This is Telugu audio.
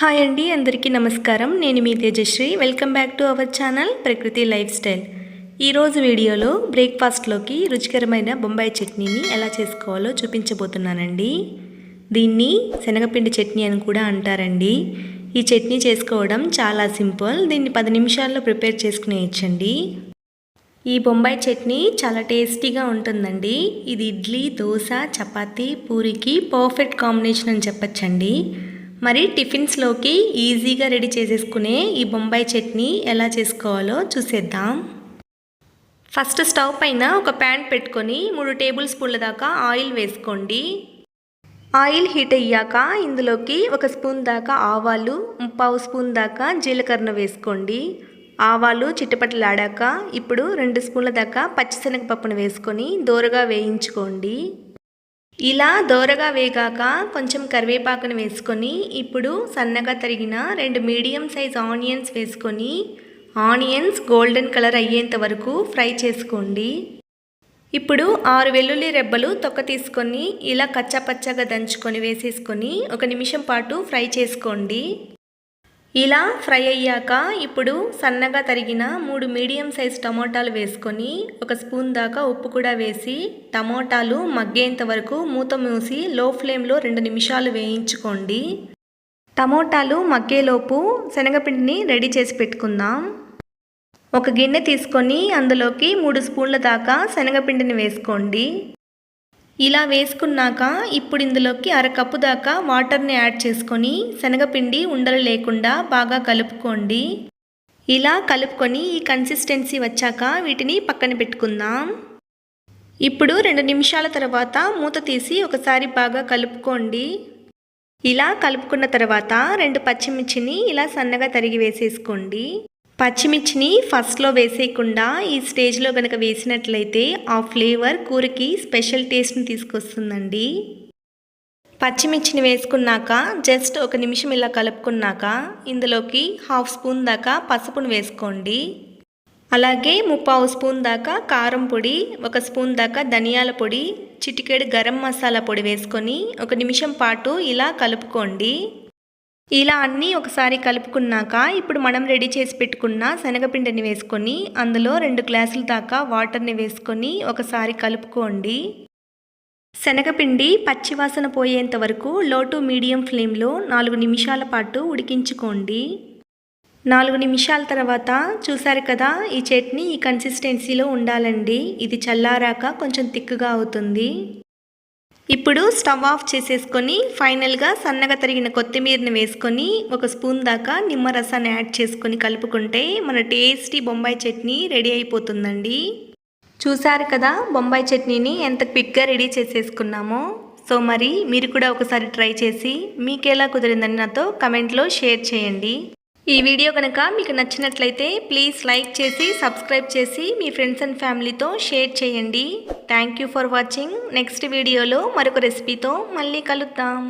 హాయ్ అండి, అందరికీ నమస్కారం. నేను మీ Tejashri. Welcome back to our channel Prakruthi lifestyle. ఈరోజు వీడియోలో బ్రేక్ఫాస్ట్లోకి రుచికరమైన బొంబాయి చట్నీని ఎలా చేసుకోవాలో చూపించబోతున్నానండి. దీన్ని శనగపిండి చట్నీ అని కూడా అంటారండి. ఈ చట్నీ చేసుకోవడం చాలా సింపుల్. దీన్ని 10 నిమిషాల్లో ప్రిపేర్ చేసుకునేయచ్చండి. ఈ బొంబాయి చట్నీ చాలా టేస్టీగా ఉంటుందండి. ఇది ఇడ్లీ, దోశ, చపాతీ, పూరికి పర్ఫెక్ట్ కాంబినేషన్ అని చెప్పచ్చండి. మరి టిఫిన్స్లోకి ఈజీగా రెడీ చేసేసుకునే ఈ బొంబాయి చట్నీ ఎలా చేసుకోవాలో చూసేద్దాం. ఫస్ట్ స్టవ్ పైన ఒక ప్యాన్ పెట్టుకొని 3 టేబుల్ స్పూన్ల దాకా ఆయిల్ వేసుకోండి. ఆయిల్ హీట్ అయ్యాక ఇందులోకి 1 స్పూన్ దాకా ఆవాలు, 1/2 స్పూన్ దాకా జీలకర్ర వేసుకోండి. ఆవాలు చిటపటలాడాక ఇప్పుడు 2 స్పూన్ల దాకా పచ్చిశనగపప్పును వేసుకొని దోరగా వేయించుకోండి. ఇలా దోరగా వేగాక కొంచెం కరివేపాకును వేసుకొని ఇప్పుడు సన్నగా తరిగిన 2 మీడియం సైజ్ ఆనియన్స్ వేసుకొని ఆనియన్స్ గోల్డెన్ కలర్ అయ్యేంత వరకు ఫ్రై చేసుకోండి. ఇప్పుడు 6 వెల్లుల్లి రెబ్బలు తొక్క తీసుకొని ఇలా కచ్చాపచ్చాగా దంచుకొని వేసేసుకొని 1 నిమిషం పాటు ఫ్రై చేసుకోండి. ఇలా ఫ్రై అయ్యాక ఇప్పుడు సన్నగా తరిగిన 3 మీడియం సైజ్ టమోటాలు వేసుకొని 1 స్పూన్ దాకా ఉప్పు కూడా వేసి టమోటాలు మగ్గేంత వరకు మూత మూసి లో ఫ్లేమ్లో 2 నిమిషాలు వేయించుకోండి. టమోటాలు మగ్గేలోపు శనగపిండిని రెడీ చేసి పెట్టుకుందాం. ఒక గిన్నె తీసుకొని అందులోకి 3 స్పూన్ల దాకా శనగపిండిని వేసుకోండి. ఇలా వేసుకున్నాక ఇప్పుడు ఇందులోకి 1/2 కప్పు దాకా వాటర్ని యాడ్ చేసుకొని శనగపిండి ఉండలు లేకుండా బాగా కలుపుకోండి. ఇలా కలుపుకొని ఈ కన్సిస్టెన్సీ వచ్చాక వీటిని పక్కన పెట్టుకుందాం. ఇప్పుడు 2 నిమిషాల తర్వాత మూత తీసి ఒకసారి బాగా కలుపుకోండి. ఇలా కలుపుకున్న తర్వాత 2 పచ్చిమిర్చిని ఇలా సన్నగా తరిగి వేసేసుకోండి. పచ్చిమిర్చిని ఫస్ట్లో వేసేయకుండా ఈ స్టేజ్లో కనుక వేసినట్లయితే ఆ ఫ్లేవర్ కూరకి స్పెషల్ టేస్ట్ని తీసుకొస్తుందండి. పచ్చిమిర్చిని వేసుకున్నాక జస్ట్ 1 నిమిషం ఇలా కలుపుకున్నాక ఇందులోకి 1/2 స్పూన్ దాకా పసుపును వేసుకోండి. అలాగే 1/4 స్పూన్ దాకా కారం పొడి, 1 స్పూన్ దాకా ధనియాల పొడి, చిటికెడు గరం మసాలా పొడి వేసుకొని 1 నిమిషం పాటు ఇలా కలుపుకోండి. ఇలా అన్నీ ఒకసారి కలుపుకున్నాక ఇప్పుడు మనం రెడీ చేసి పెట్టుకున్న శనగపిండిని వేసుకొని అందులో 2 గ్లాసుల దాకా వాటర్ని వేసుకొని ఒకసారి కలుపుకోండి. శనగపిండి పచ్చివాసన పోయేంత వరకు లో టు మీడియం ఫ్లేమ్లో 4 నిమిషాల పాటు ఉడికించుకోండి. 4 నిమిషాల తర్వాత చూసారు కదా, ఈ చట్నీ ఈ కన్సిస్టెన్సీలో ఉండాలండి. ఇది చల్లారాక కొంచెం థిక్గా అవుతుంది. ఇప్పుడు స్టవ్ ఆఫ్ చేసేసుకొని ఫైనల్గా సన్నగా తరిగిన కొత్తిమీరని వేసుకొని 1 స్పూన్ దాకా నిమ్మరసాన్ని యాడ్ చేసుకొని కలుపుకుంటే మన టేస్టీ బొంబాయి చట్నీ రెడీ అయిపోతుందండి. చూసారు కదా బొంబాయి చట్నీని ఎంత క్విక్గా రెడీ చేసేసుకున్నామో. సో మరి మీరు కూడా ఒకసారి ట్రై చేసి మీకెలా కుదిరిందని నాతో కమెంట్లో షేర్ చేయండి. ఈ వీడియో కనుక మీకు నచ్చినట్లయితే ప్లీజ్ లైక్ చేసి సబ్స్క్రైబ్ చేసి మీ ఫ్రెండ్స్ అండ్ ఫ్యామిలీతో షేర్ చేయండి. Thank you for watching. Next వీడియోలో మరొక రెసిపీతో మళ్ళీ కలుద్దాం.